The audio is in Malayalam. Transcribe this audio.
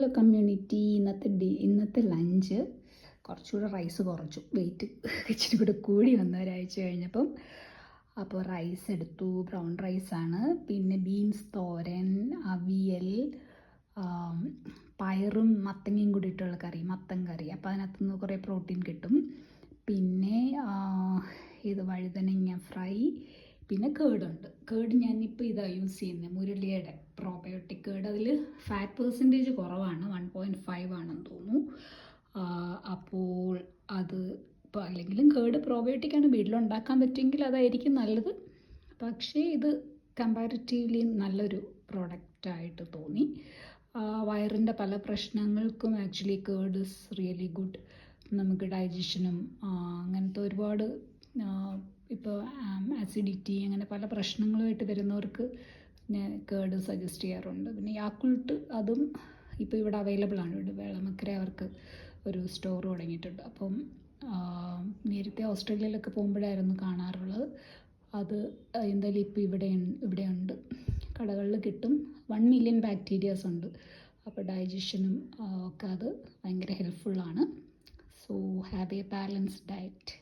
ഹലോ കമ്മ്യൂണിറ്റി, ഇന്നത്തെ ലഞ്ച് കുറച്ചുകൂടെ റൈസ് കുറച്ചു, വെയിറ്റ് ഇച്ചിരി കൂടെ കൂടി വന്നു ഒരാഴ്ച കഴിഞ്ഞപ്പം. അപ്പോൾ റൈസ് എടുത്തു, ബ്രൗൺ റൈസാണ്. പിന്നെ ബീൻസ് തോരൻ, അവിയൽ, പയറും മത്തങ്ങയും കൂടി ഇട്ടുള്ള കറി, മത്തൻ കറി. അപ്പോൾ അതിനകത്തുനിന്ന് കുറേ പ്രോട്ടീൻ കിട്ടും. പിന്നെ ഇത് വഴുതനങ്ങ ഫ്രൈ, പിന്നെ കേടുണ്ട്. കേട് ഞാനിപ്പോൾ ഇതാണ് യൂസ് ചെയ്യുന്നത്, മുരളിയുടെ പ്രോബയോട്ടിക് കേട്. അതിൽ ഫാറ്റ് പെർസെൻറ്റേജ് കുറവാണ്, 1.5 ആണെന്ന് തോന്നുന്നു. അപ്പോൾ അത് ഇപ്പോൾ അല്ലെങ്കിലും കേട് പ്രോബയോട്ടിക്കാണ്, വീട്ടിലുണ്ടാക്കാൻ പറ്റുമെങ്കിൽ അതായിരിക്കും നല്ലത്. പക്ഷേ ഇത് കമ്പാരിറ്റീവ്ലി നല്ലൊരു പ്രോഡക്റ്റായിട്ട് തോന്നി. വയറിൻ്റെ പല പ്രശ്നങ്ങൾക്കും actually curd is really good. നമുക്ക് ഡൈജഷനും അങ്ങനത്തെ ഒരുപാട് ഇപ്പോൾ ആസിഡിറ്റി അങ്ങനെ പല പ്രശ്നങ്ങളുമായിട്ട് വരുന്നവർക്ക് ഞാൻ കേർഡ് സജസ്റ്റ് ചെയ്യാറുണ്ട്. പിന്നെ യാക്കുൾട്ട്, അതും ഇപ്പോൾ ഇവിടെ അവൈലബിൾ ആണ്. ഇവിടെ വേളമക്കര അവർക്ക് ഒരു സ്റ്റോർ തുടങ്ങിയിട്ടുണ്ട്. അപ്പം നേരത്തെ ഓസ്ട്രേലിയയിലൊക്കെ പോകുമ്പോഴായിരുന്നു കാണാറുള്ളത്. അത് എന്തായാലും ഇപ്പോൾ ഇവിടെ ഉണ്ട്, കടകളിൽ കിട്ടും. 1 മില്യൺ ബാക്ടീരിയാസ് ഉണ്ട്. അപ്പോൾ ഡൈജഷനും ഒക്കെ അത് ഭയങ്കര ഹെൽപ്ഫുള്ളാണ്. So have a balanced diet.